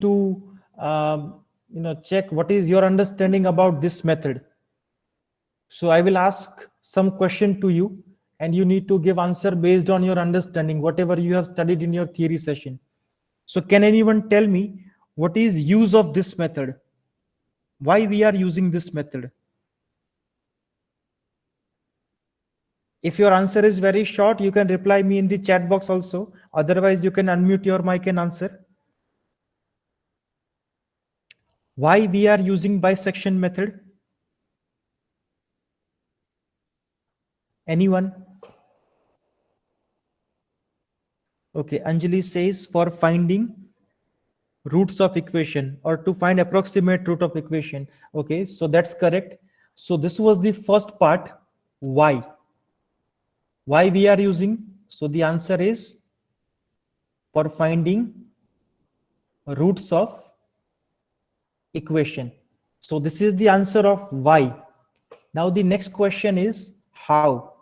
to check what is your understanding about this method. So I will ask some question to you, and you need to give answer based on your understanding, whatever you have studied in your theory session. So can anyone tell me what is use of this method? Why we are using this method? If your answer is very short, you can reply me in the chat box also. Otherwise, you can unmute your mic and answer. Why we are using bisection method? Anyone? Okay, Anjali says for finding roots of equation, or to find approximate root of equation. Okay, so that's correct. So this was the first part. Why we are using? So the answer is for finding roots of equation. So this is the answer of why. Now the next question is how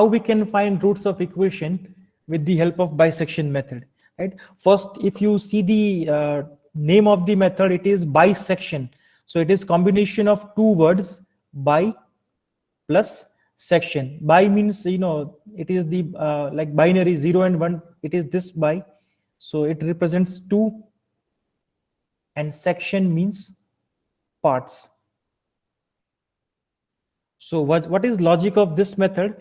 we can find roots of equation with the help of bisection method, right? First, if you see the name of the method, it is bisection. So it is combination of two words, bi plus section. Bi means, it is the like binary 0 and 1. It is this bi. So it represents two, and section means parts. So what is logic of this method?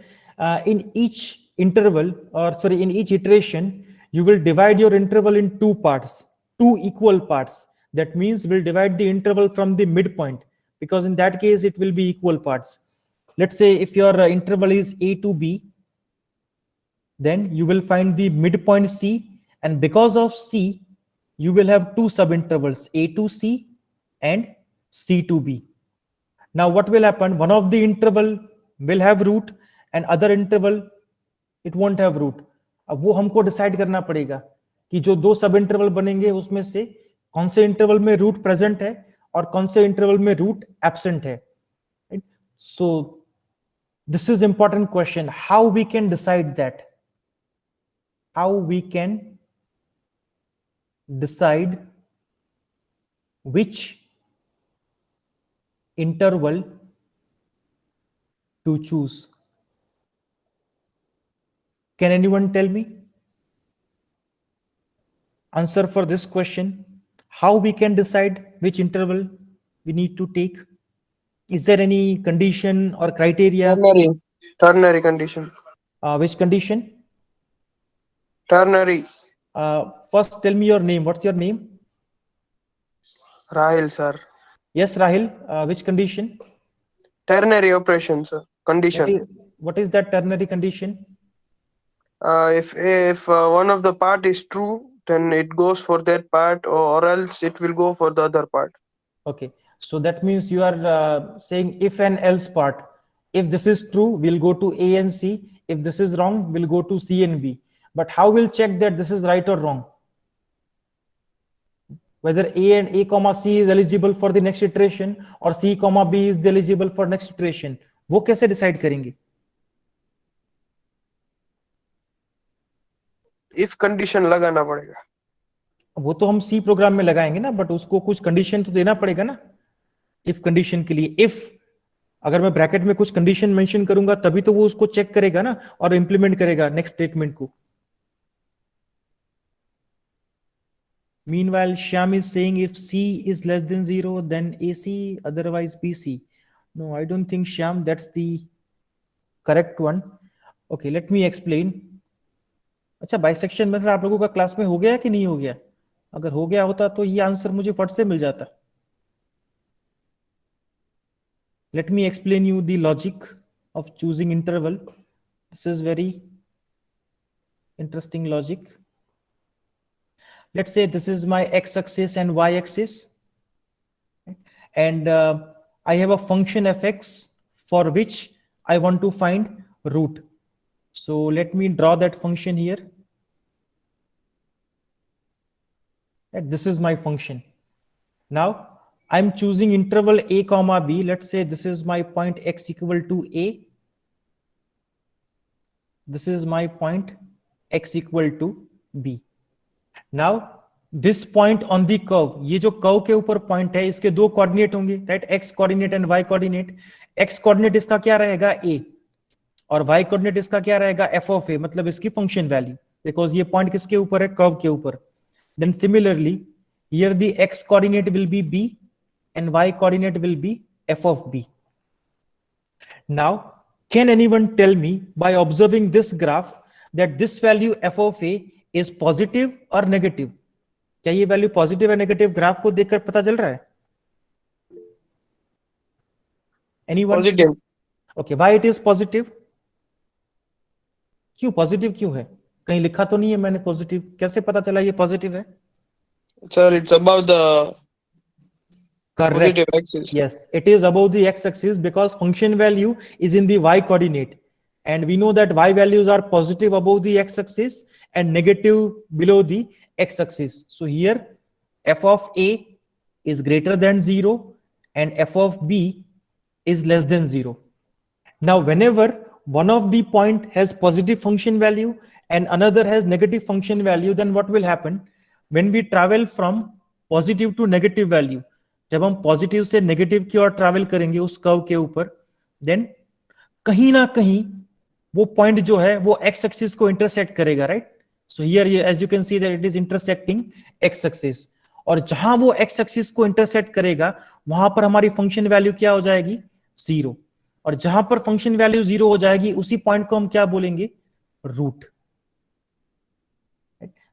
In each interval, or sorry, in each iteration, you will divide your interval in two parts, two equal parts. That means we'll divide the interval from the midpoint, because in that case it will be equal parts. Let's say if your interval is a to b, then you will find the midpoint c, and because of c, you will have two subintervals, a to c and c to b. Now what will happen? One of the interval will have root and other interval it won't have root. अब वो हमको decide करना पड़ेगा कि जो दो sub interval बनेंगे उसमें से कौन से इंटरवल में रूट प्रेजेंट है और कौन से इंटरवल में रूट एब्सेंट है. So this is important question. How we can decide that? How we can decide which interval to choose? Can anyone tell me? Answer for this question. How we can decide which interval we need to take? Is there any condition or criteria? Ternary condition. Which condition? Ternary. First, tell me your name. What's your name? Rahil, sir. Yes, Rahil. Which condition? Ternary operation, sir. Condition. What is that ternary condition? If one of the part is true, then it goes for that part, or else it will go for the other part. Okay, so that means you are saying if and else part. If this is true, we'll go to A and C. If this is wrong, we'll go to C and B. But how we'll check that this is right or wrong? Whether A and A comma C is eligible for the next iteration, or C comma B is eligible for next iteration, वो कैसे decide करेंगे? If condition लगाना पड़ेगा. वो तो हम C program में लगाएंगे ना, बट उसको कुछ कंडीशन तो देना पड़ेगा ना. इफ कंडीशन के लिए, इफ अगर मैं ब्रैकेट में कुछ कंडीशन मेंशन करूंगा तभी तो वो उसको चेक करेगा ना और इंप्लीमेंट करेगा नेक्स्ट स्टेटमेंट को. Meanwhile, Shyam is saying if C is less than 0, then AC, otherwise BC. No, I don't think, Shyam, that's the correct one. Okay, let me explain. अच्छा, बाइसेक्शन मेथड आप लोगों का class में हो गया कि नहीं हो गया? अगर हो गया होता तो ये आंसर मुझे फट से मिल जाता. Let me explain you the logic of choosing interval. This is very interesting logic. Let's say this is my x-axis and y-axis, and I have a function fx for which I want to find root. So let me draw that function here. And this is my function. Now I'm choosing interval a comma b. Let's say this is my point x equal to a. This is my point x equal to b. Now this point on the curve, ये जो curve के ऊपर point है इसके दो coordinate होंगे, right, x coordinate and y coordinate. X coordinate इसका क्या रहेगा ए, और वाई कोऑर्डिनेट इसका क्या रहेगा एफ ऑफ ए, मतलब इसकी फंक्शन वैल्यू, बिकॉज ये पॉइंट किसके ऊपर है, कर्व के ऊपर। Then similarly here the x coordinate will be b and y coordinate will be f of b. Now, can anyone tell me by observing this graph that this value f of a is positive or negative? क्या ये value positive है negative, graph को देखकर पता चल रहा है? Anyone? Positive. Okay, why it is positive? क्यों पॉजिटिव क्यों है? कहीं लिखा तो नहीं है मैंने पॉजिटिव, कैसे पता चला ये पॉजिटिव है? Sir, it's above the Correct. positive axis. Yes, it is above the x-axis because function value is in the y-coordinate, and we know that y values are positive above the x-axis and negative below the x-axis. So here, f of a is greater than 0 and f of b is less than 0. Now, whenever one of the point has positive function value and another has negative function value, then what will happen? When we travel from positive to negative value, जब हम positive से negative की ओर travel करेंगे उस curve के ऊपर, then कहीं ना कहीं वो पॉइंट जो है वो एक्स एक्सिस को इंटरसेक्ट करेगा, right? So here as you can see that it is intersecting x axis, और जहां वो एक्स एक्सिस को इंटरसेक्ट करेगा वहां पर हमारी फंक्शन वैल्यू क्या हो जाएगी, 0, और जहां पर फंक्शन वैल्यू 0 हो जाएगी उसी पॉइंट को हम क्या बोलेंगे, root.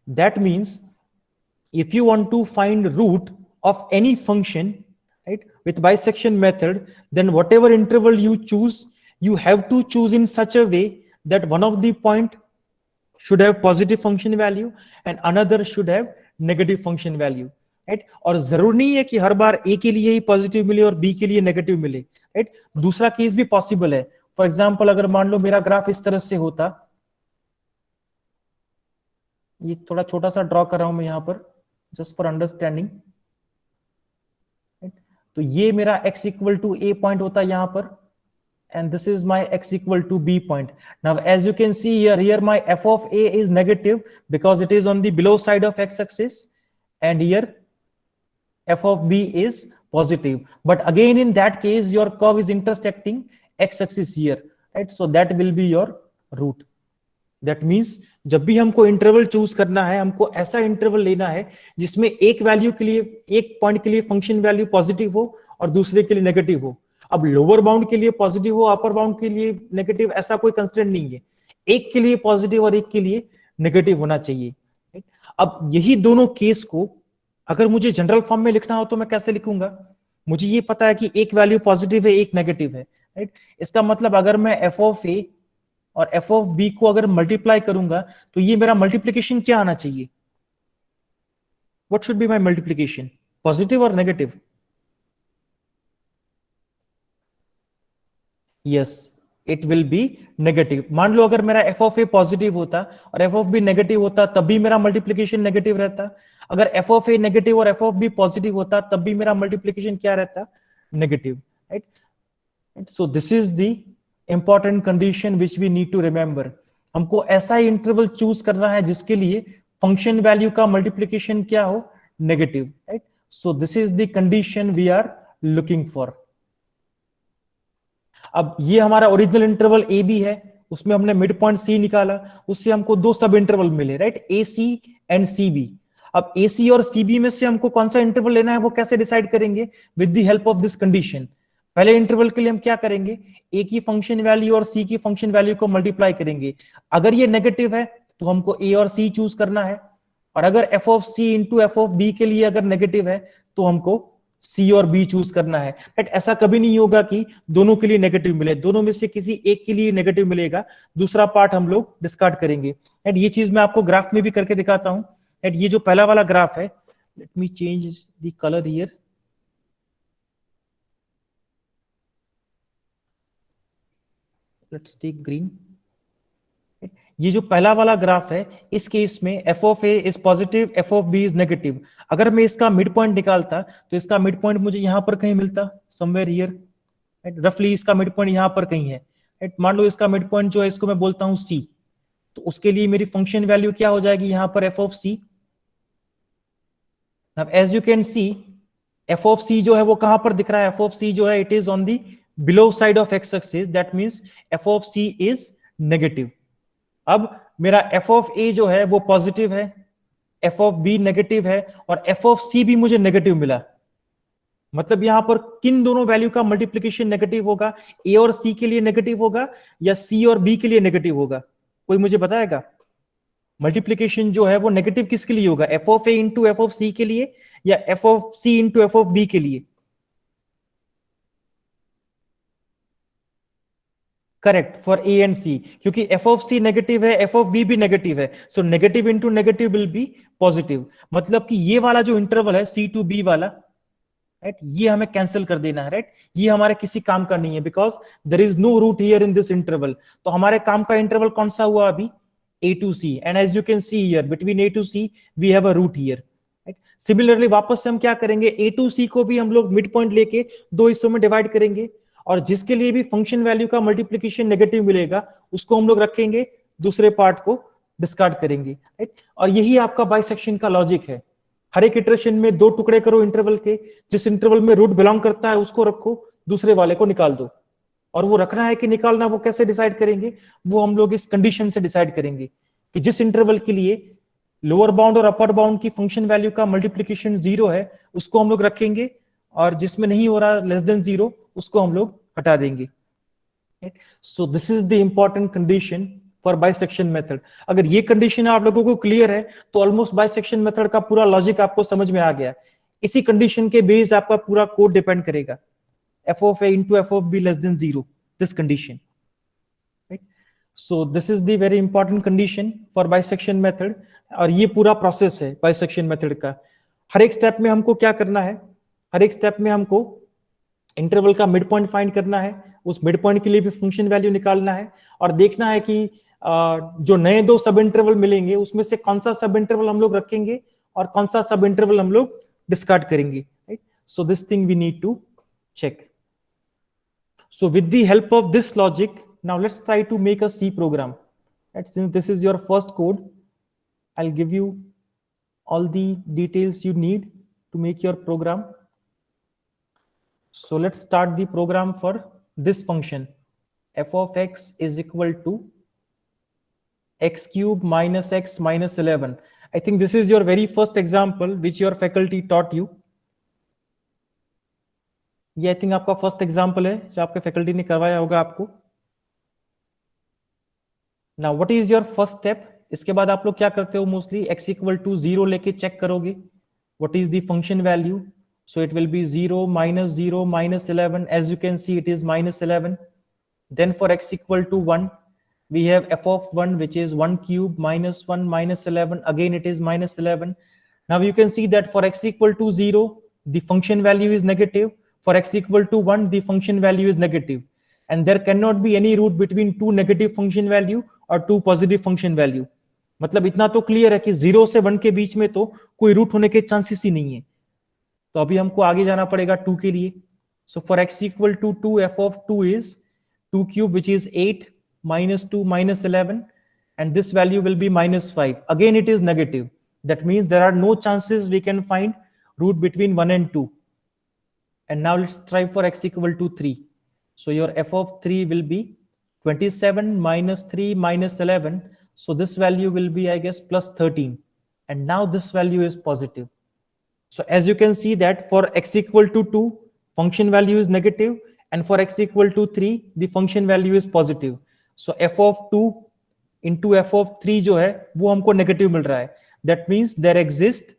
That means if you want to find root of any function, right, with bisection method, then whatever interval you choose, you have to choose in such a way that one of the point should have positive function value and another should have negative function value, right? और जरूर नहीं है कि हर बार a के लिए ही positive मिले और b के लिए नेगेटिव मिले, राइट? दूसरा केस भी पॉसिबल है। फॉर एग्जांपल, अगर मान लो मेरा ग्राफ इस तरह से होता, ये थोड़ा छोटा सा ड्रॉ कर रहा हूं मैं यहां पर जस्ट फॉर अंडरस्टैंडिंग, तो ये मेरा x equal to a point होता है यहां पर, and this is my x equal to b point. Now as you can see here my f of a is negative because it is on the below side of x axis, and here f of b is positive, but again in that case your curve is intersecting x axis here, right? So that will be your root. That means जब भी हमको interval choose करना है, हमको ऐसा interval लेना है जिसमें एक वैल्यू के लिए, एक पॉइंट के लिए फंक्शन वैल्यू पॉजिटिव हो और दूसरे के लिए नेगेटिव हो। अब लोअर बाउंड के लिए पॉजिटिव हो, अपर बाउंड के लिए नेगेटिव, ऐसा कोई कंस्ट्रेंट नहीं है, एक के लिए पॉजिटिव और एक के लिए नेगेटिव होना चाहिए। अब यही दोनों केस को अगर मुझे जनरल फॉर्म में लिखना हो तो मैं कैसे लिखूंगा? मुझे ये पता है कि एक वैल्यू पॉजिटिव है एक नेगेटिव है, राइट? इसका मतलब अगर मैं एफ ऑफ ए और एफ ऑफ बी को अगर मल्टीप्लाई करूंगा तो ये मेरा मल्टीप्लीकेशन क्या आना चाहिए? What should be my multiplication, positive और negative? Yes, it will be negative. मान लो अगर मेरा एफ ऑफ ए पॉजिटिव होता और एफ ऑफ बी नेगेटिव होता तब भी मेरा मल्टीप्लीकेशन नेगेटिव रहता। अगर एफ ऑफ ए नेगेटिव और एफ ऑफ बी पॉजिटिव होता तब भी मेरा मल्टीप्लीकेशन क्या रहता? Negative, right? So this is the important condition which we need to remember. हमको ऐसा इंटरवल चूज करना है जिसके लिए फंक्शन वैल्यू का मल्टीप्लीकेशन क्या हो? Negative, right? So this is the condition we are looking for. अब ये हमारा ओरिजिनल इंटरवल ए बी है, उसमें हमने मिड पॉइंट सी निकाला, उससे हमको दो सब इंटरवल मिले, right? A c and c b. अब ए सी और सी बी में से हमको कौन सा इंटरवल लेना है वो कैसे डिसाइड करेंगे? With the help of this condition. पहले इंटरवल के लिए हम क्या करेंगे? ए की फंक्शन वैल्यू और सी की फंक्शन वैल्यू को मल्टीप्लाई करेंगे। अगर ये नेगेटिव है तो हमको ए और सी चूज करना है, और अगर F of C into F of B के लिए अगर नेगेटिव है तो हमको सी और बी चूज करना है। बट ऐसा कभी नहीं होगा कि दोनों के लिए नेगेटिव मिले, दोनों में से किसी एक के लिए नेगेटिव मिलेगा, दूसरा पार्ट हम लोग डिस्कार्ड करेंगे। एंड ये चीज मैं आपको ग्राफ में भी करके दिखाता हूं। एंड ये जो पहला वाला ग्राफ है, let me change the colour here. Let's take green. ये जो पहला वाला ग्राफ है, इस केस में f of a is positive, f of b is negative. अगर मैं इसका मिड पॉइंट निकालता तो इसका मिड पॉइंट मुझे यहां पर कहीं मिलता, समवेयर हियर, रफली इसका मिड पॉइंट यहां पर कहीं है। मान लो इसका मिड पॉइंट जो है इसको मैं बोलता हूं सी, तो उसके लिए मेरी फंक्शन वैल्यू क्या हो जाएगी यहां पर? F of C. अब as you can see F of सी जो है वो कहां पर दिख रहा है, एफ ऑफ सी जो है it is on the below side of x axis, that means f of c is negative. अब मेरा एफ ऑफ ए जो है वो पॉजिटिव है, एफ ऑफ बी नेगेटिव है, और एफ ऑफ सी भी मुझे नेगेटिव मिला। मतलब यहां पर किन दोनों वैल्यू का मल्टीप्लीकेशन नेगेटिव होगा, ए और सी के लिए नेगेटिव होगा या सी और बी के लिए नेगेटिव होगा, कोई मुझे बताएगा? मल्टीप्लीकेशन जो है वो नेगेटिव किसके लिए होगा, F of A into F of C के लिए या F of C into F of B के लिए? Correct, for A and C, क्योंकि एफ ऑफ सी नेगेटिव है, एफ ऑफ बी भी नेगेटिव है, so negative into negative will be positive. मतलब कि ये वाला जो इंटरवल है सी टू बी वाला, राइट, ये हमें कैंसिल कर देना है, राइट, ये हमारे किसी काम का नहीं है, because there is no root here in this interval. तो हमारे काम का इंटरवल कौन सा हुआ अभी, a to c, and as you can see here between a to c we have a root here, right? Similarly वापस से हम क्या करेंगे, a to c को भी हम लोग मिड पॉइंट लेके दो हिस्सों में डिवाइड करेंगे, और जिसके लिए भी फंक्शन वैल्यू का मल्टीप्लीकेशन नेगेटिव मिलेगा उसको हम लोग रखेंगे, दूसरे पार्ट को डिस्कार्ड करेंगे, राइट। और यही आपका बाइसेक्शन का लॉजिक है। हर एक इटरेशन में दो टुकड़े करो इंटरवल के, जिस इंटरवल में रूट बिलोंग करता है उसको रखो, दूसरे वाले को निकाल दो। और वो रखना है कि निकालना, वो कैसे डिसाइड करेंगे, वो हम लोग इस कंडीशन से डिसाइड करेंगे कि जिस इंटरवल के लिए लोअर बाउंड और अपर बाउंड की फंक्शन वैल्यू का मल्टीप्लीकेशन 0 है उसको हम लोग रखेंगे, और जिसमें नहीं हो रहा लेस देन 0 उसको हम लोग हटा देंगे। सो this is the important condition for bisection method. अगर ये कंडीशन आप लोगों को क्लियर है तो ऑलमोस्ट बाइसेक्शन मेथड का पूरा लॉजिक आपको समझ में आ गया। इसी कंडीशन के बेस्ड आपका पूरा कोड डिपेंड करेगा, f of a into f of b less than 0, this condition, right? So this is the very important condition for bisection method, और ये पूरा प्रोसेस है बाइसेक्शन मेथड का। हर एक स्टेप में हमको क्या करना है, हर एक स्टेप में हमको इंटरवल का मिड पॉइंट फाइंड करना है, उस मिड पॉइंट के लिए भी फंक्शन वैल्यू निकालना है, और देखना है कि जो नए दो सब इंटरवल मिलेंगे उसमें से कौन सा सब इंटरवल हम लोग रखेंगे और कौन सा सब इंटरवल हम लोग डिस्कार्ड करेंगे, right. So this thing we need to check. So with the help of this logic, now let's try to make a C program. And since this is your first code, I'll give you all the details you need to make your program. So let's start the program for this function. F of x is equal to x cube minus x minus 11. I think this is your very first example which your faculty taught you. ये I think आपका first example है जो आपके faculty ने करवाया होगा आपको। Now what is your first step? इसके बाद आप लोग क्या करते हो मोस्टली, x इक्वल टू 0 लेके चेक करोगे what is the function value. So it will B 0 minus 11, as you can see it is minus 11. Then for x equal to 1 we have f of 1 which is 1 cube minus 1 minus 11, again it is minus 11. Now you can see that for x equal to 0 the function value is negative, for x equal to 1 the function value is negative, and there cannot be any root between two negative function value or two positive function value. मतलब इतना तो clear है कि 0 से 1 के बीच में तो कोई रूट होने के चांसेस ही नहीं है। तो अभी हमको आगे जाना पड़ेगा 2 के लिए। So for x equal to 2 f of 2 is 2 cube which is 8 minus 2 minus 11, and this value will be minus 5. Again it is negative, that means there are no chances we can find root between 1 and 2. And now let's try for x equal to 3. So your f of 3 will be 27 minus 3 minus 11. So this value will be, I guess, plus 13. And now this value is positive. So as you can see that for x equal to 2, function value is negative, and for x equal to 3, the function value is positive. So f of 2 into f of 3 जो है वो हमको negative मिल रहा है. That means there exists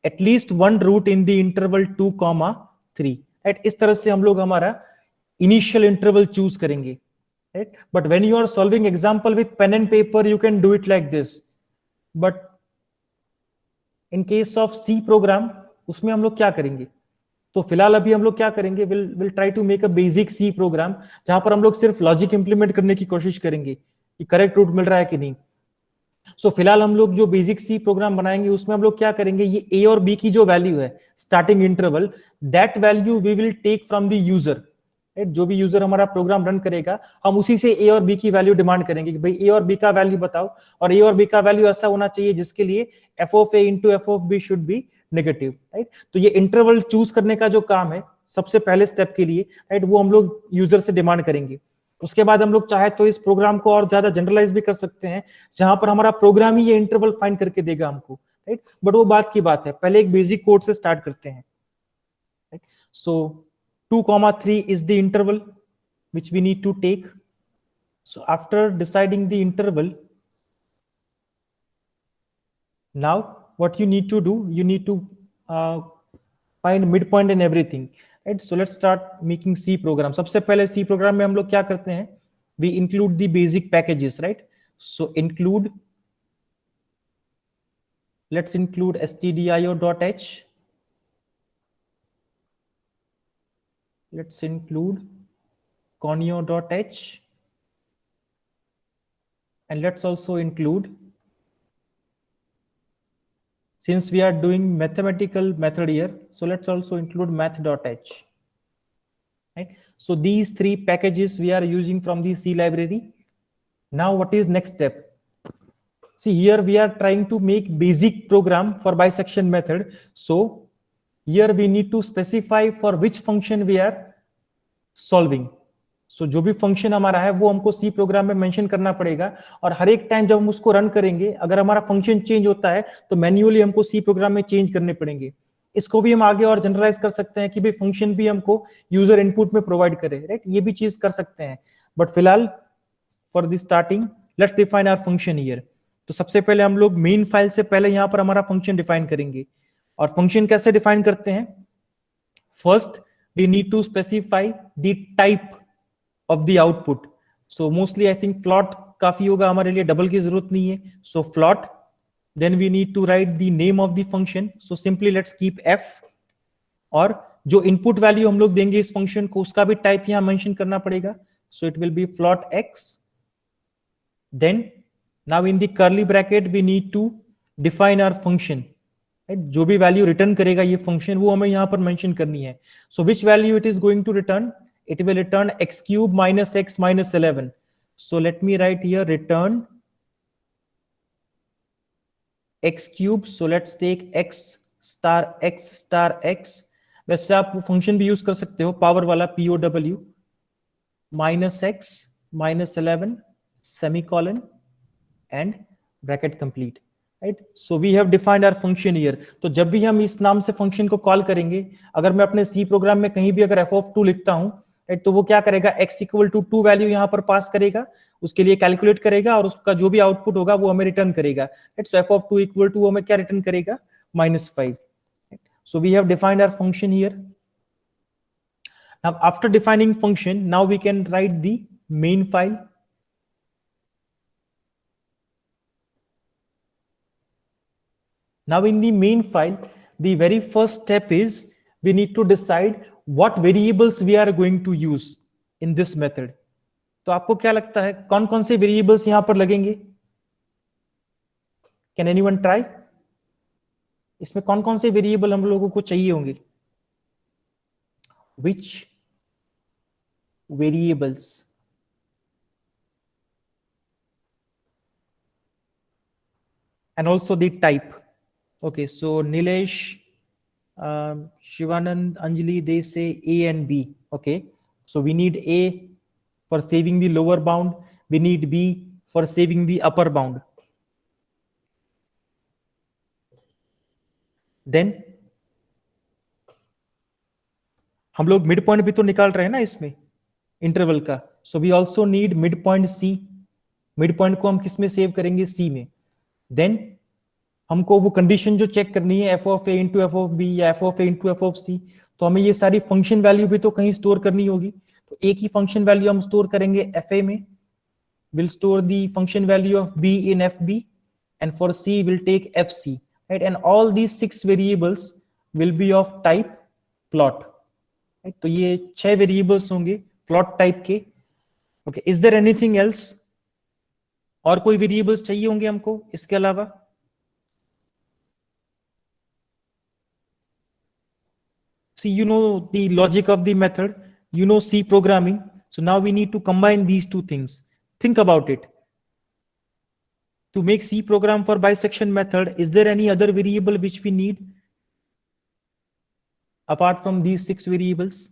at least one root in the interval 2, 3. Right? इस तरह से हम लोग हमारा initial interval choose करेंगे. Right? But when you are solving example with pen and paper, you can do it like this. But in case of C program, उसमें हम लोग क्या करेंगे? तो फिलहाल अभी हम लोग क्या करेंगे, will try to make a basic C program जहां पर हम लोग सिर्फ लॉजिक इंप्लीमेंट करने की कोशिश करेंगे कि करेक्ट रूट मिल रहा है कि नहीं। सो फिलहाल हम लोग जो बेसिक सी प्रोग्राम बनाएंगे उसमें हम लोग क्या करेंगे, ये ए और बी की जो वैल्यू है starting interval, that value we will take from the user. जो भी यूजर हमारा प्रोग्राम रन करेगा हम उसी से ए और बी की वैल्यू डिमांड करेंगे कि भाई ए और बी का वैल्यू बताओ, और ए और बी का वैल्यू ऐसा होना चाहिए जिसके लिए f of A into F of b should be negative, right. तो ये इंटरवल चूज करने का जो काम है सबसे पहले स्टेप के लिए, राइट, वो हम लोग यूजर से डिमांड करेंगे। उसके बाद हम लोग चाहे तो इस प्रोग्राम को और ज्यादा जनरलाइज भी कर सकते हैं, जहां पर हमारा प्रोग्राम ही ये इंटरवल फाइंड करके देगा हमको, राइट। बट वो बात की बात है, पहले एक बेसिक कोड से स्टार्ट करते हैं, right. So 2,3 is the interval which we need to take. So after deciding the interval, now what you need to do, you need to find midpoint and everything, right? So let's start making C program. सबसे पहले C program में हम लोग क्या करते हैं, we include the basic packages, right? So include, let's include stdio.h, let's include conio.h, and let's also include, since we are doing mathematical method here, so let's also include math.h, right? So these three packages we are using from the C library. Now what is next step? See, here we are trying to make basic program for bisection method. So here we need to specify for which function we are solving. So जो भी function हमारा है वो हमको C program में mention करना पड़ेगा, और हर एक टाइम जब हम उसको रन करेंगे, अगर हमारा फंक्शन चेंज होता है तो मैन्युअली हमको सी प्रोग्राम में चेंज करने पड़ेंगे। इसको भी हम आगे और जनरलाइज कर सकते हैं कि भाई फंक्शन भी हमको यूजर इनपुट में प्रोवाइड करे, राइट, ये भी चीज कर सकते हैं। बट फिलहाल for the starting let's define our function here. तो सबसे पहले हम लोग मेन फाइल से पहले यहाँ पर हमारा फंक्शन डिफाइन करेंगे। और फंक्शन कैसे डिफाइन करते हैं? First we need to specify the type of the output. So mostly I think float काफी होगा हमारे लिए, डबल की जरूरत नहीं है। So float, then we need to write the name of the function. So simply let's keep f, और जो इनपुट वैल्यू हम लोग देंगे इस फंक्शन को उसका भी टाइप यहां मेंशन करना पड़ेगा। So it will be float x. Then now in the curly bracket we need to define our function, right? जो भी वैल्यू रिटर्न करेगा ये फंक्शन वो हमें यहां पर मेंशन करनी है। So which value it is going to return? It will return x cube minus x minus 11. So let me write here return x cube. So let's take x star x। वैसे आप वो function भी use कर सकते हो power वाला, POW minus x minus 11 semicolon and bracket complete, right? So we have defined our function here. तो जब भी हम इस नाम से फंक्शन को कॉल करेंगे, अगर मैं अपने सी प्रोग्राम में कहीं भी अगर f(2) लिखता हूं, right, तो वो क्या करेगा, x इक्वल टू 2 वैल्यू यहां पर पास करेगा, उसके लिए कैलकुलेट करेगा और उसका जो भी आउटपुट होगा वो हमें रिटर्न करेगा, right? So f(2) equal to हमें क्या रिटर्न करेगा, -5, right? So we have defined our function here. Now after defining function, now we can write the main file. Now in the main file, the very first step is we need to decide what variables we are going to use in this method. तो आपको क्या लगता है कौन कौन से variables यहां पर लगेंगे? Can anyone try? इसमें कौन कौन से वेरिएबल हम लोगों को चाहिए होंगे? Which variables? And also the type. Okay, so Nilesh, Shivanand, Anjali, they say A and B. Okay, so we need A for saving the lower bound, we need B for saving the upper bound. Then हम लोग mid point भी तो निकाल रहे हैं ना इसमें interval का, so we also need mid point c. Mid point को हम किस में सेव करेंगे? सी में। देन हमको वो कंडीशन जो चेक करनी है f(a) इंटू f(b) या f(a) इंटू f(c), तो हमें ये सारी फंक्शन वैल्यू भी तो कहीं स्टोर करनी होगी। तो एक ही फंक्शन वैल्यू हम स्टोर करेंगे fa में, will store the function value of b in fb, and for c will take fc, right? And all these 6 variables will be of type float, right? तो ये 6 वेरिएबल्स होंगे float type के। Okay, is there anything else? और कोई variables चाहिए होंगे हमको इसके अलावा? See, you know the logic of the method, you know C programming. So now we need to combine these two things. Think about it. To make C program for bisection method, is there any other variable which we need? apart from these 6 variables?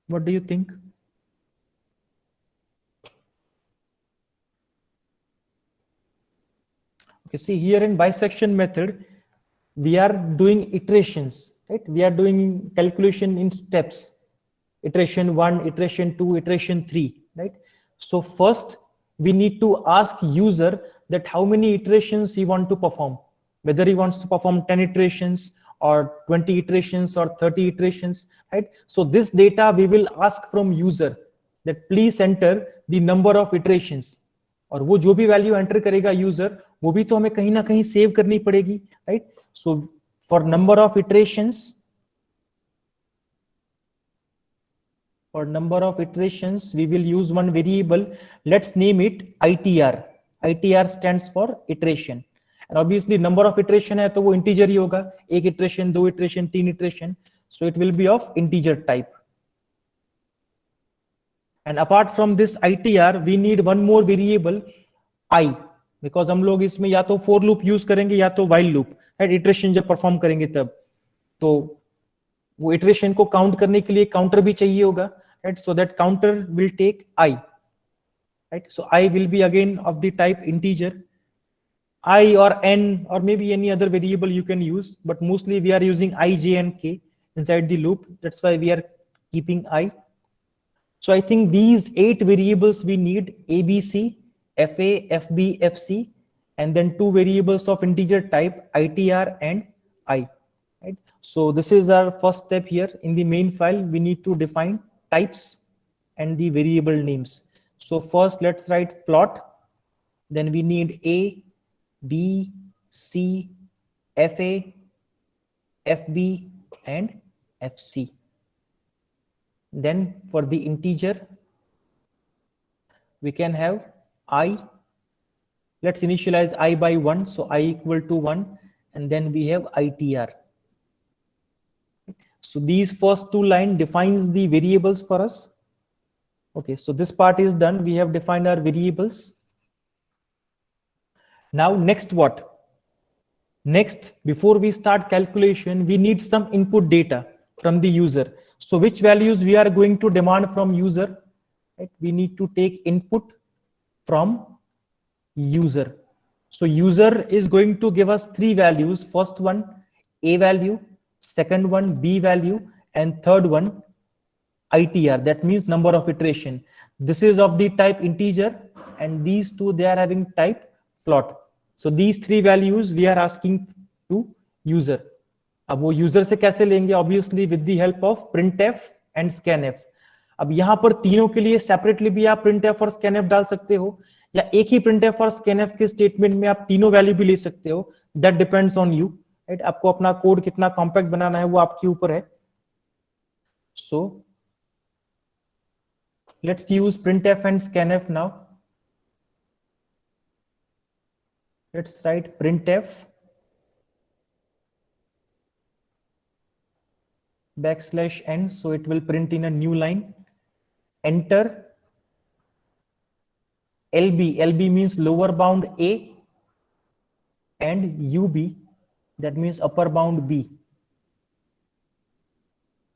What do you think? Okay, see here in bisection method, we are doing iterations, right? We are doing calculation in steps. Iteration 1, iteration 2, iteration 3, right? So first we need to ask user that how many iterations he want to perform, whether he wants to perform 10 iterations or 20 iterations or 30 iterations, right? So this data we will ask from user that please enter the number of iterations, और वो जो भी value enter करेगा user वो भी तो हमें कहीं ना कहीं सेव करनी पड़ेगी, right? So for number of iterations, for number of iterations we will use one variable. Let's name it ITR. ITR stands for iteration, and obviously number of iteration है तो वो integer ही होगा, एक iteration, दो iteration, तीन iteration, so it will be of integer type. And apart from this ITR we need one more variable I, because हम लोग इसमें या तो for loop use करेंगे या तो while loop, right? iteration जब perform करेंगे तब तो वो iteration को count करने के लिए counter भी चाहिए होगा, right? So that counter will take I, right? So I will be again of the type integer. I or n or maybe any other variable you can use, but mostly we are using I, j and k inside the loop. That's why we are keeping I. So I think these 8 variables we need: ABC, FA, FB, FC, and then 2 variables of integer type ITR and I, right? So this is our first step here. In the main file we need to define types and the variable names. So first let's write float, then we need A, B, C, FA, FB and FC. Then for the integer we can have I. Let's initialize I by 1, so I equal to 1, and then we have ITR. So these first 2 lines defines the variables for us. Okay, so this part is done. We have defined our variables. Now next what? Next, before we start calculation, we need some input data from the user. So which values we are going to demand from user? Right? We need to take input from user. So user is going to give us 3 values. First one, A value, second one, B value, and third one, ITR. That means number of iteration. This is of the type integer, and these 2 they are having type float. So these 3 values we are asking to user. अब वो user से कैसे लेंगे? Obviously with the help of printf and scanf. अब यहाँ पर तीनों के लिए सेपरेटली भी आप printf और scanf डाल सकते हो, या एक ही printf और scanf के स्टेटमेंट में आप तीनों वैल्यू भी ले सकते हो. That depends on you, right? आपको अपना कोड कितना कॉम्पैक्ट बनाना है वो आपके ऊपर है. So let's use printf and scanf now. Let's write printf \n, so it will print in a new line. Enter LB. LB means lower bound A, and UB, that means upper bound B.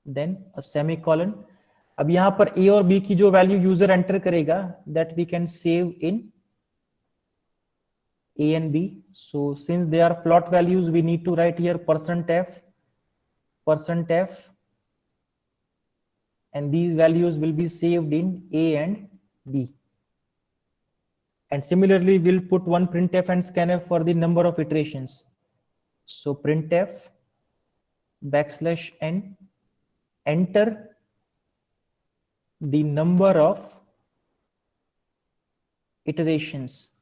Then a semicolon. अब यहाँ पर A और B की जो value user enter करेगा, that we can save in A and B. So since they are float values, we need to write here %f, and these values will be saved in A and B. And similarly, we'll put one printf and scanf for the number of iterations. So printf \n, enter the number of iterations.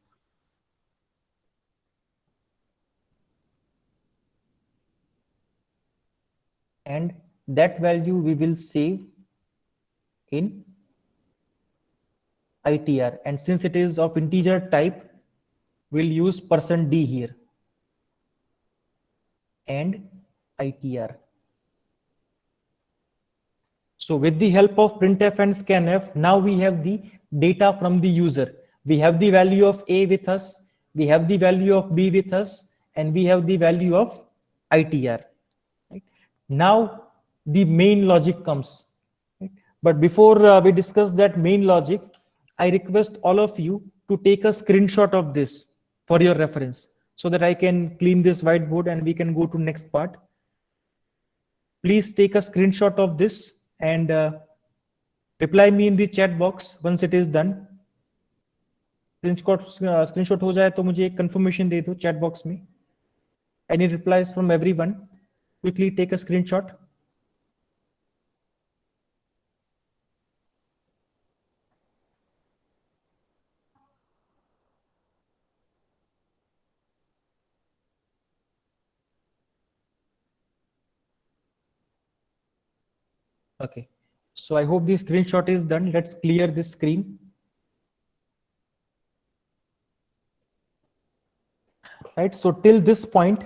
And that value we will save in ITR. And since it is of integer type, we'll use %d here and ITR. So with the help of printf and scanf, now we have the data from the user. We have the value of A with us, we have the value of B with us and we have the value of ITR. Right? Now the main logic comes. Right? But before we discuss that main logic, I request all of you to take a screenshot of this for your reference so that I can clean this whiteboard and we can go to next part. Please take a screenshot of this and reply me in the chat box once it is done. Screenshot हो जाए तो मुझे एक confirmation दे दो chat box में. Any replies from everyone? Quickly take a screenshot. Okay, so I hope the screenshot is done. Let's clear this screen. Right, so till this point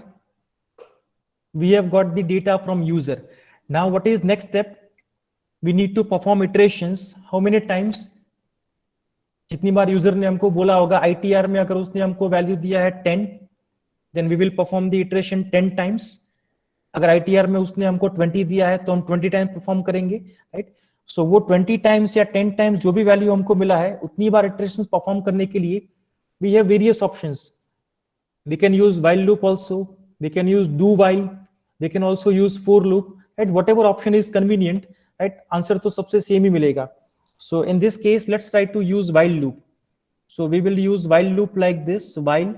we have got the data from user. Now what is next step? We need to perform iterations. How many times? जितनी बार user ने हमको बोला होगा ITR में, अगर उसने हमको value दिया है 10, then we will perform the iteration 10 times. अगर ITR में उसने हमको 20 दिया है तो हम 20 टाइम्स परफॉर्म करेंगे. राइट, सो वो 20 टाइम्स या 10 टाइम्स जो भी वैल्यू हमको मिला है उतनी बार इटरेशंस परफॉर्म करने के लिए we have various options. We can use while loop also, we can use do while, we can also use for loop. Right, whatever option is convenient. Right, answer तो सबसे same ही मिलेगा. So in this case let's try to use while loop. So we will use while loop like this, while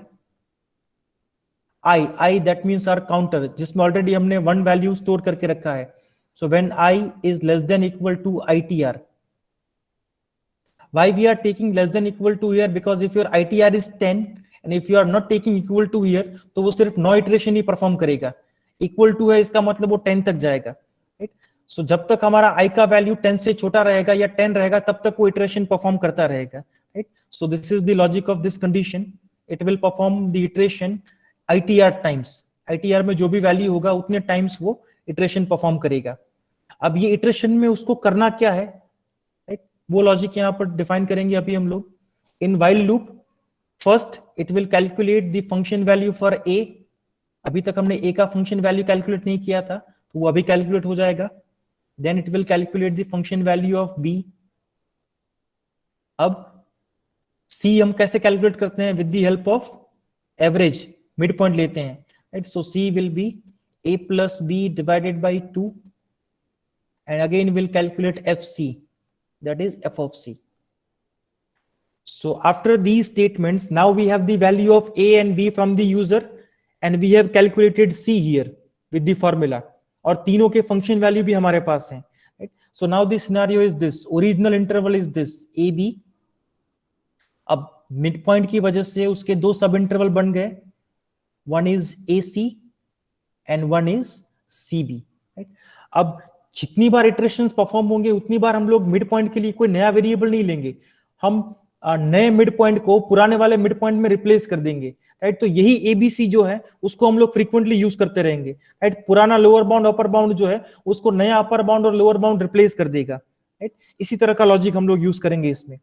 I that means our counter जिसमें already हमने one value store करके रखा है. So when I is less than equal to ITR. Why we are taking less than equal to here? Because if your ITR is 10 and if you are not taking equal to here, तो वो सिर्फ 9 iteration ही perform करेगा. Equal to है इसका मतलब वो 10 तक जाएगा. राइट, सो जब तक हमारा I का वैल्यू 10 से छोटा रहेगा या 10 रहेगा तब तक वो इटरेशन परफॉर्म करता रहेगा. Right, so this is the logic of this condition. It will perform the iteration ITR times. ITR में जो भी वैल्यू होगा उतने टाइम्स वो इटरेशन परफॉर्म करेगा. अब ये इटरेशन में उसको करना क्या है, राइट, वो लॉजिक यहाँ पर डिफाइन करेंगे अभी हम लोग. In while loop first it will calculate the function value for A. अभी तक हमने A का फंक्शन वैल्यू कैलकुलेट नहीं किया था तो वो अभी कैलकुलेट हो जाएगा. Then it will calculate the function value of B. अब C हम कैसे कैलकुलेट करते हैं? With the help of average, mid point लेते हैं. Right, so C will be A plus B divided by 2 and again we'll calculate FC, that is f of C. So after these statements now we have the value of A and B from the user and we have calculated C here with the formula और तीनों के function value भी हमारे पास हैं. Right? So now the scenario is this, original interval is this AB. अब midpoint की वजह से उसके दो सब इंटरवल बन गए, one is AC and one is CB. Right? अब जितनी बार इटरेशंस परफॉर्म होंगे उतनी बार हम लोग मिड पॉइंट के लिए कोई नया वेरिएबल नहीं लेंगे, हम नए मिड पॉइंट को पुराने वाले मिड पॉइंट में रिप्लेस कर देंगे. राइट, तो यही एबीसी जो है उसको हम लोग फ्रीक्वेंटली यूज करते रहेंगे. राइट, पुराना लोअर बाउंड अपर बाउंड जो है उसको नया अपर बाउंड और लोअर बाउंड रिप्लेस कर देगा. राइट, इसी तरह का लॉजिक हम लोग यूज करेंगे इसमें.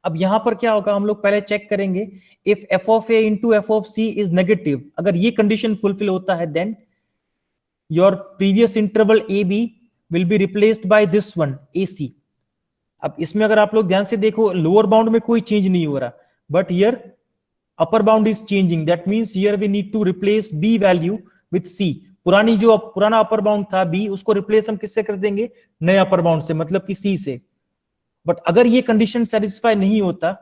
अब यहां पर क्या होगा, हम लोग पहले चेक करेंगे if F of A into F of c is negative. अगर ये कंडीशन फुलफिल होता है then your previous interval AB will be replaced by this one AC. अब इसमें अगर आप लोग ध्यान से देखो लोअर बाउंड में कोई चेंज नहीं हो रहा, but here upper bound is changing. That means here we need to replace B value with C. पुराना अपर बाउंड था B, उसको रिप्लेस हम किससे कर देंगे? नए अपर बाउंड से, मतलब कि C से. बट अगर ये कंडीशन सेटिस्फाई नहीं होता,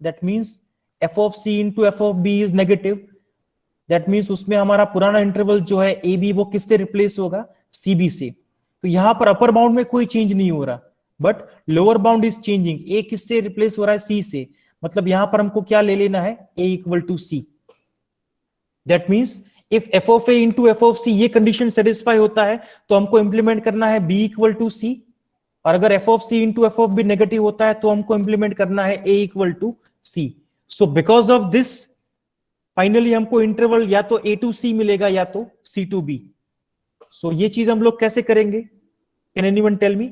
that means f of C into f of B is negative. That means उसमें हमारा पुराना इंटरवल जो है ए बी वो किससे रिप्लेस होगा? सीबी से. तो यहां पर अपर बाउंड में कोई चेंज नहीं हो रहा, but lower bound is changing. A किससे रिप्लेस हो रहा है? सी से. मतलब यहां पर हमको क्या ले लेना है? A equal to C. That means if F of A into F of C ये कंडीशन सेटिस्फाई होता है तो हमको इंप्लीमेंट करना है बी इक्वल टू सी. और अगर F of C into F of B negative होता है तो हमको इंप्लीमेंट करना है A equal to C. So because of this finally हमको इंटरवल या तो ए टू सी मिलेगा या तो सी टू बी. सो ये चीज हम लोग कैसे करेंगे? Can anyone tell me?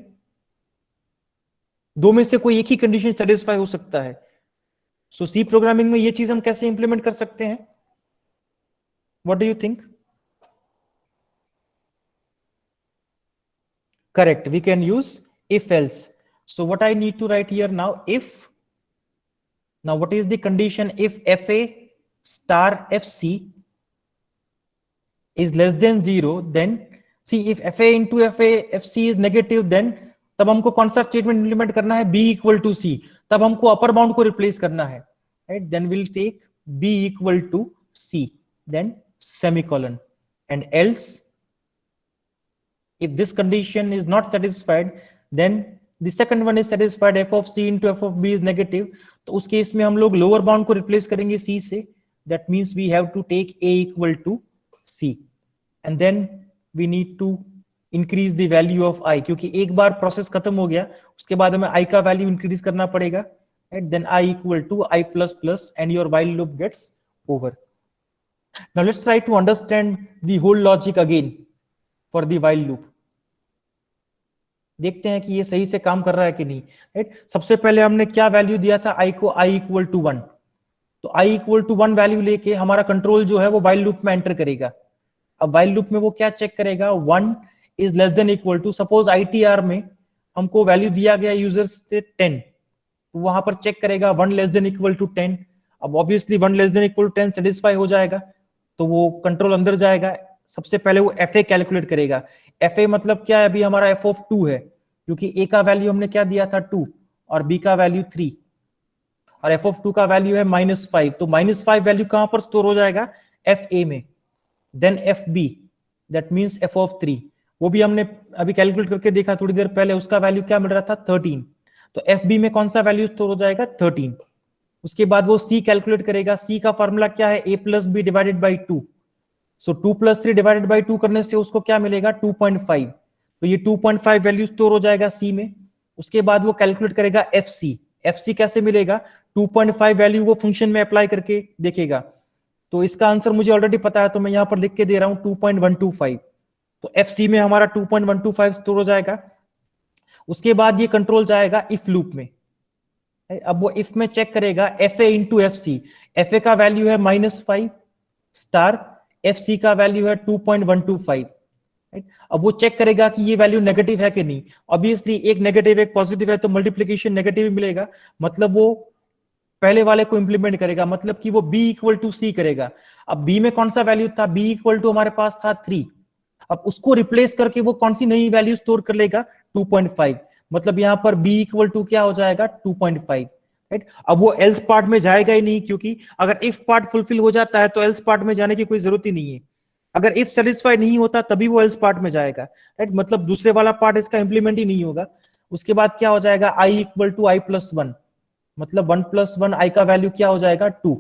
दो में से कोई एक ही कंडीशन सेटिस्फाई हो सकता है. सो सी प्रोग्रामिंग में ये चीज हम कैसे इंप्लीमेंट कर सकते हैं? What do you think? Correct. We can use if else. So what I need to write here now, if, now what is the condition? If fa star fc is less than 0, then see if fa into fa fc is negative, then तब हमको कौन सा statement implement करना है? b equal to c. तब हमको upper bound को replace करना है, right? Then will take b equal to c, then semicolon, and else if this condition is not satisfied, then the second one is satisfied, f of c into f of b is negative. तो उस case में हम लोग lower bound को replace करेंगे c से. That means we have to take a equal to c, and then we need to increase the value of i, क्योंकि एक बार प्रोसेस खत्म हो गया, उसके बाद हमें i का वैल्यू इंक्रीज करना पड़ेगा, right? Then i equal to i plus plus, and your while loop gets over. Now let's try to understand the whole logic again for the while loop. देखते हैं कि ये सही से काम कर रहा है कि नहीं, राइट? सबसे पहले हमने क्या वैल्यू दिया था? i को i इक्वल टू 1. तो i इक्वल टू 1 वैल्यू लेके हमारा कंट्रोल जो है वो while लूप में एंटर करेगा. अब while लूप में वो क्या चेक करेगा? 1 is less than equal to, suppose ITR में हमको वैल्यू दिया गया यूजर से 10, तो वहां पर चेक करेगा 1 लेस देन इक्वल टू 10. अब obviously 1 less than equal to 10 satisfy हो जाएगा, तो वो कंट्रोल अंदर जाएगा. सबसे पहले वो FA कैलकुलेट करेगा. FA मतलब क्या है? अभी हमारा f ऑफ 2 है, क्योंकि A का वैल्यू हमने क्या दिया था? 2, और B का वैल्यू 3, और f ऑफ 2 का वैल्यू है -5. तो -5 वैल्यू कहां पर स्टोर हो जाएगा? FA में. Then FB, that means f of 3, वो भी हमने अभी कैलकुलेट करके देखा थोड़ी देर पहले, उसका वैल्यू क्या मिल रहा था? 13. तो FB में कौन सा वैल्यू स्टोर हो जाएगा? 13. उसके बाद वो C कैलकुलेट करेगा. C का फॉर्मूला क्या है? A plus B divided by 2. So 2 plus 3 divided by 2 करने से उसको क्या मिलेगा? 2.5. तो ये 2.5 वैल्यू स्टोर हो जाएगा C में. उसके बाद वो कैलकुलेट करेगा FC. FC कैसे मिलेगा? 2.5 वैल्यू वो फंक्शन में अप्लाई करके देखेगा. तो इसका आंसर मुझे ऑलरेडी पता है, तो मैं यहां पर लिख के दे रहा हूं 2.125. तो FC में हमारा 2.125 स्टोर हो जाएगा. उसके बाद ये कंट्रोल जाएगा इफ लूप में. अब वो इफ में चेक करेगा FA इंटू FC. FA का वैल्यू है -5 स्टार, FC का वैल्यू है 2.125. अब वो चेक करेगा कि ये वैल्यू नेगेटिव है कि नहीं. ऑब्वियसली एक नेगेटिव एक पॉजिटिव है, तो मल्टीप्लीकेशन नेगेटिव मिलेगा, मतलब वो पहले वाले को इंप्लीमेंट करेगा, मतलब कि वो B इक्वल टू C करेगा. अब B में कौन सा वैल्यू था? B इक्वल टू हमारे पास था 3. अब उसको रिप्लेस करके वो कौन सी नई वैल्यू स्टोर कर लेगा? 2.5. मतलब यहां पर B इक्वल टू क्या हो जाएगा? 2.5. राइट? अब वो एल्स पार्ट में जाएगा ही नहीं, क्योंकि अगर इफ पार्ट फुलफिल हो जाता है तो एल्स पार्ट में जाने की कोई जरूरत ही नहीं है. अगर इफ सेटिस्फाई नहीं होता तभी वो एल्स पार्ट में जाएगा, राइट? मतलब दूसरे वाला पार्ट इसका इंप्लीमेंट ही नहीं होगा. उसके बाद क्या हो जाएगा? i equal to i plus 1, मतलब 1 प्लस 1 i का वैल्यू क्या हो जाएगा? 2.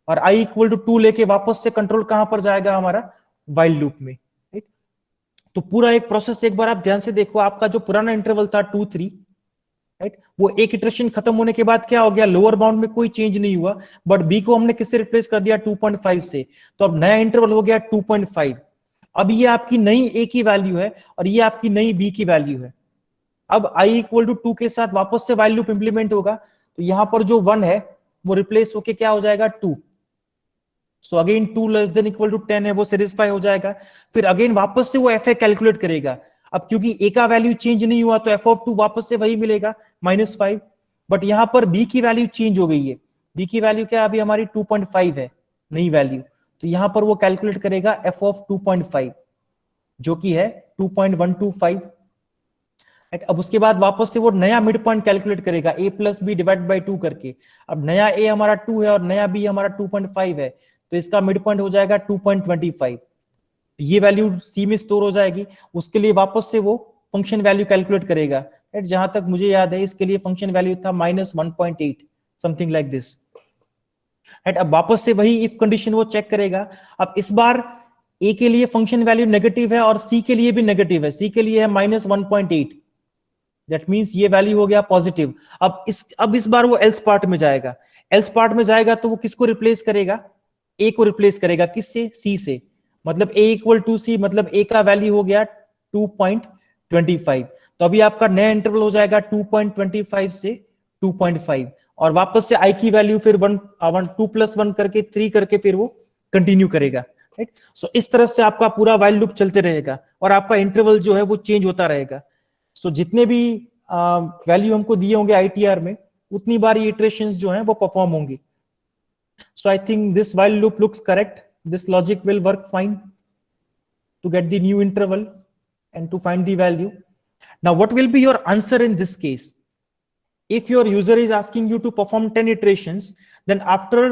और i इक्वल टू 2 लेके वापस से कंट्रोल कहां पर जाएगा? हमारा वाइल लूप में. राइट? तो पूरा एक प्रोसेस एक बार आप ध्यान से देखो. आपका जो पुराना इंटरवल था 2 3, राइट, वो एक इटरेशन खत्म होने के बाद क्या हो गया? लोअर बाउंड में कोई चेंज नहीं हुआ, बट B को हमने किससे रिप्लेस कर दिया? 2.5 से. तो अब नया इंटरवल हो गया 2.5. अब ये आपकी नई A की वैल्यू है और ये आपकी नई B की वैल्यू है. अब i इक्वल टू 2 के साथ वापस से वाइल लूप इंप्लीमेंट होगा, तो यहां पर जो 1 है वो रिप्लेस होके क्या हो जाएगा? 2. So again 2 less than equal to 10 है, वो सेटिस्फाई हो जाएगा. फिर अगेन वापस से वो FA कैलकुलेट करेगा. अब क्योंकि A का वैल्यू चेंज नहीं हुआ तो f ऑफ 2 वापस से वही मिलेगा -5. बट यहां पर B की वैल्यू चेंज हो गई है. B की वैल्यू क्या अभी हमारी 2.5 है, नई वैल्यू. तो यहां पर वो कैलकुलेट करेगा f ऑफ 2.5, जो कि है 2.125. अब उसके बाद वापस से वो नया मिड पॉइंट कैलकुलेट करेगा a plus B divide by 2 करके. अब नया a हमारा 2 है और नया b हमारा 2.5 है, तो इसका मिड पॉइंट हो जाएगा 2.25. ये वैल्यू C में स्टोर हो जाएगी. उसके लिए वापस से वो फंक्शन वैल्यू कैलकुलेट करेगा. राइट? जहां तक मुझे याद है इसके लिए फंक्शन वैल्यू था -1.8, समथिंग लाइक दिस. राइट? अब वापस से वही इफ कंडीशन वो चेक करेगा. अब इस बार A के लिए फंक्शन वैल्यू नेगेटिव है और C के लिए भी नेगेटिव है. C के लिए है -1.8. दैट मींस ये वैल्यू हो गया पॉजिटिव. अब इस बार वो एल्स पार्ट में जाएगा. एल्स पार्ट में जाएगा तो वो किसको रिप्लेस करेगा? A को रिप्लेस करेगा. किससे? C से. मतलब A इक्वल टू C, मतलब A का वैल्यू हो गया 2.25. तो अभी आपका नया इंटरवल हो जाएगा 2.25 से 2.5, और वापस से i की वैल्यू फिर 2 + 1 करके 3 करके फिर वो कंटिन्यू करेगा, राइट। सो इस तरह से आपका पूरा वाइल लूप चलते रहेगा और आपका इंटरवल जो है वो चेंज होता रहेगा। सो जितने भी वैल्यू हमको दिए होंगे आईटीआर में, उतनी बार ये इटरेशंस जो हैं वो परफॉर्म होंगी। So I think this while loop looks correct. This logic will work fine to get the new interval and to find the value. Now, what will be your answer in this case? If your user is asking you to perform 10 iterations, then after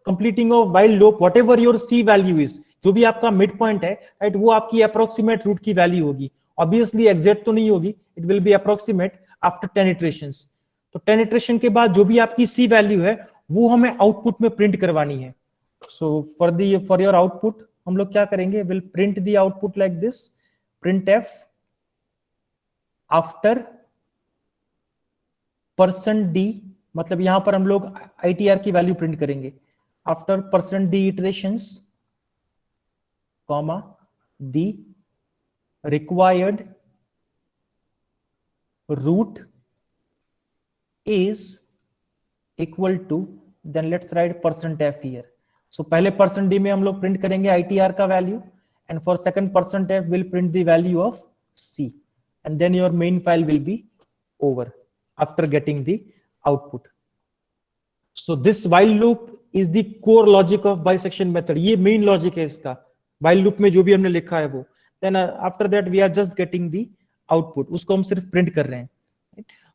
completing of while loop, whatever your C value is, जो भी आपका mid point है, right, वो आपकी approximate root की value होगी। Obviously exact तो नहीं होगी, it will B approximate after 10 iterations. तो 10 इटरेशन के बाद जो भी आपकी सी वैल्यू है वो हमें आउटपुट में प्रिंट करवानी है। सो फॉर योर आउटपुट हम लोग क्या करेंगे, will print the output like this, print F after %d, मतलब यहां पर हम लोग आईटीआर की वैल्यू प्रिंट करेंगे, after %d iterations comma the required root is equal to, then let's write %f here. So पहले %d में हम लोग प्रिंट करेंगे ITR का value, and for second %f will print the value of C, and then your main file will be over after getting the output. So this while loop is the core logic of bisection method. ये main logic है इसका, while loop में जो भी हमने लिखा है वो। Then after that we are just getting the output, उसको हम सिर्फ प्रिंट कर रहे हैं।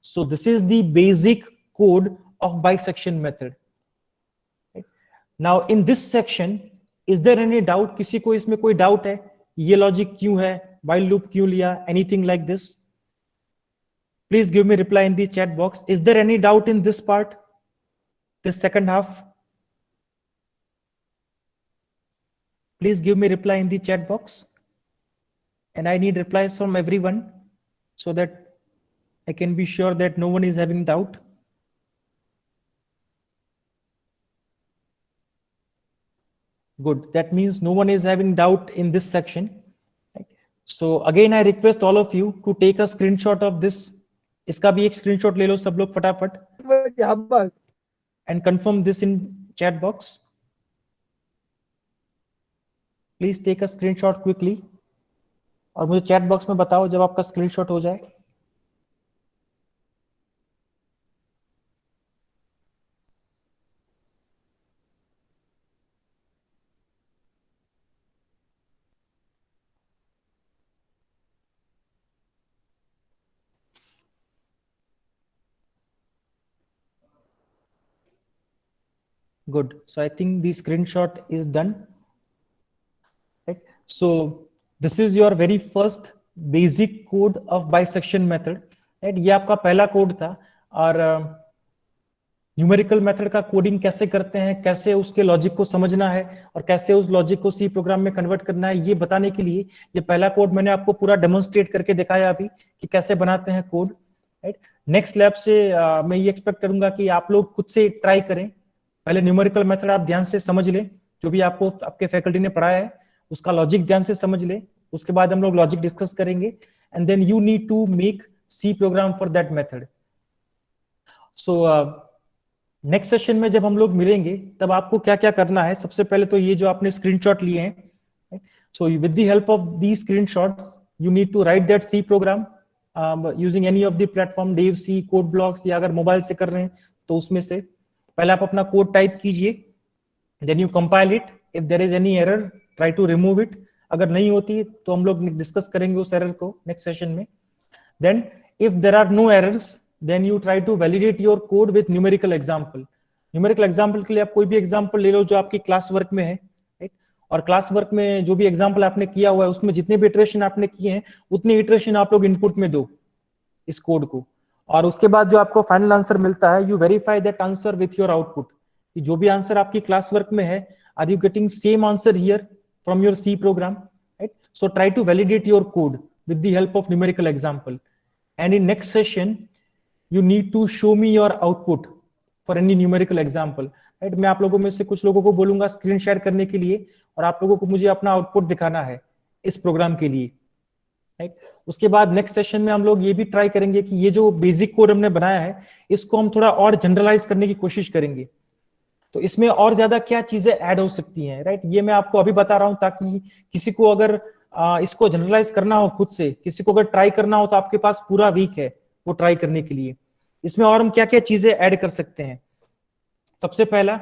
So this is the basic code of bisection method. Now in this section, is there any doubt? किसी को इसमें कोई डाउट है, ये लॉजिक क्यों है, while loop क्यों लिया, anything like this? Please give me reply in the chat box. Is there any doubt in this part, this second half? Please give me reply in the chat box, and I need replies from everyone so that I can be sure that no one is having doubt. Good. That means no one is having doubt in this section. Right? So again, I request all of you to take a screenshot of this. इसका भी एक screenshot ले लो सब लोग फटाफट, and confirm this in chat box. Please take a screenshot quickly. और मुझे chat box में बताओ जब आपका screenshot हो जाए। Good. So I think the screenshot is done. Right. So this is your very first basic code of bisection method. Right. ये आपका पहला कोड था, और न्यूमेरिकल मेथड का कोडिंग कैसे करते हैं, कैसे उसके लॉजिक को समझना है और कैसे उस लॉजिक को सी प्रोग्राम में कन्वर्ट करना है, ये बताने के लिए ये पहला कोड मैंने आपको पूरा डेमोन्स्ट्रेट करके दिखाया अभी कि कैसे बनाते हैं कोड। राइट। नेक्स्ट लैब से मैं ये एक्सपेक्ट करूंगा कि आप लोग खुद से ट्राई करें। पहले न्यूमेरिकल मेथड आप ध्यान से समझ लें, जो भी आपको आपके फैकल्टी ने पढ़ाया है उसका लॉजिक ध्यान से समझ लें। उसके बाद हम लोग लॉजिक डिस्कस करेंगे, and then you need to make C program for that method. So next session में जब हम लोग मिलेंगे तब आपको क्या क्या करना है, सबसे पहले तो ये जो आपने स्क्रीनशॉट लिए हैं, so with the help of the screenshots you need to write that C program using any of the platform, Dev C, code blocks, या अगर मोबाइल से कर रहे हैं तो उसमें से पहले आप अपना कोड टाइप कीजिए, then you compile it, if there is any error try to remove it, अगर नहीं होती तो हम लोग डिस्कस करेंगे उस एरर को नेक्स्ट सेशन में। Then if there are no errors, then you try to validate your code with numerical example. Numerical example के लिए आप कोई भी एग्जांपल ले लो जो आपकी क्लास वर्क में है, राइट। और क्लास वर्क में जो भी एग्जांपल आपने किया हुआ है उसमें जितने भी इटरेशन आपने किए हैं उतने इटरेशन आप लोग इनपुट में दो इस कोड को, और उसके बाद जो आपको फाइनल आंसर मिलता है you verify that answer with your output, कि जो भी आंसर आपकी क्लास वर्क में है are you getting same answer here from your C program, right. So try to validate your code with the help of numerical example, and in next session you need to show me your output for any numerical example, right? मैं आप लोगों में से कुछ लोगों को बोलूंगा screen share करने के लिए, और आप लोगों को मुझे अपना आउटपुट दिखाना है इस प्रोग्राम के लिए। राइट। उसके बाद नेक्स्ट सेशन में हम लोग ये भी ट्राई करेंगे कि ये जो बेसिक कोड हमने बनाया है इसको हम थोड़ा और जनरलाइज करने की कोशिश करेंगे। तो इसमें और ज्यादा क्या चीजें ऐड हो सकती हैं, राइट, ये मैं आपको अभी बता रहा हूं ताकि किसी को अगर इसको जनरलाइज करना हो खुद से, किसी को अगर ट्राई करना हो तो आपके पास पूरा वीक है वो ट्राई करने के लिए। इसमें और हम क्या क्या चीजें ऐड कर सकते हैं। सबसे पहला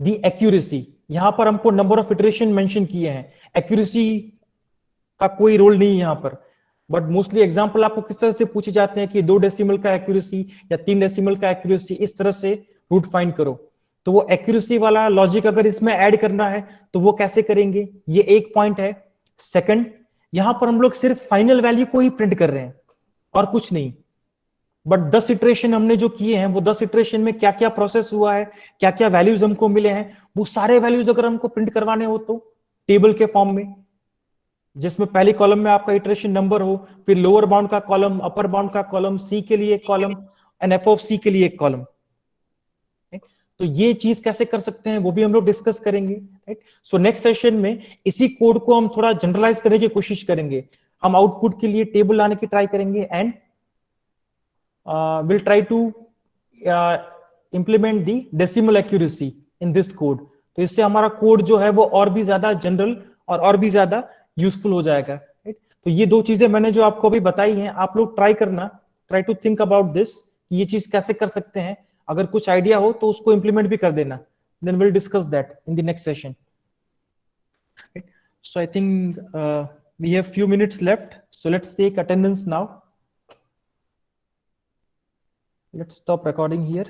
दी एक्यूरेसी। यहां पर हमको नंबर ऑफ इटरेशन मेंशन किए हैं, एक्यूरेसी का कोई रोल नहीं है यहाँ पर, बट मोस्टली एग्जांपल आपको किस तरह से पूछे जाते हैं कि 2 डेसिमल का एक्यूरेसी या 3 डेसिमल का एक्यूरेसी, इस तरह से रूट फाइंड करो। तो वो एक्यूरेसी वाला लॉजिक अगर इसमें ऐड करना है तो वो कैसे करेंगे, ये एक पॉइंट है। सेकंड, यहां पर हम लोग सिर्फ फाइनल वैल्यू को ही प्रिंट कर रहे हैं और कुछ नहीं, बट 10 इटरेशन हमने जो किए हैं वो 10 इटरेशन में क्या क्या प्रोसेस हुआ है, क्या क्या वैल्यूज हमको मिले हैं, वो सारे वैल्यूज अगर हमको प्रिंट करवाने हो तो टेबल के फॉर्म में, जिसमें पहली कॉलम में आपका इटरेशन नंबर हो, फिर लोअर बाउंड का कॉलम, अपर बाउंड का कॉलम, सी के लिए एक column and F of C के लिए एक कॉलम। तो ये चीज कैसे कर सकते हैं वो भी हम लोग डिस्कस करेंगे, राइट। सो नेक्स्ट सेशन में इसी कोड को हम थोड़ा जनरलाइज करने की कोशिश करेंगे। हम आउटपुट के लिए टेबल लाने की ट्राई करेंगे and will try to implement the decimal accuracy in this code. तो इससे हमारा कोड जो है वो और भी ज्यादा जनरल और भी ज्यादा यूजफुल हो जाएगा, राइट। तो ये दो चीजें मैंने जो आपको अभी बताई हैं, आप लोग ट्राई करना, try to think about this, ये चीज कैसे कर सकते हैं। अगर कुछ आइडिया हो तो उसको इंप्लीमेंट भी कर देना, then will discuss that in the next session. So I think we have few minutes left, so let's take attendance now. Let's stop recording here.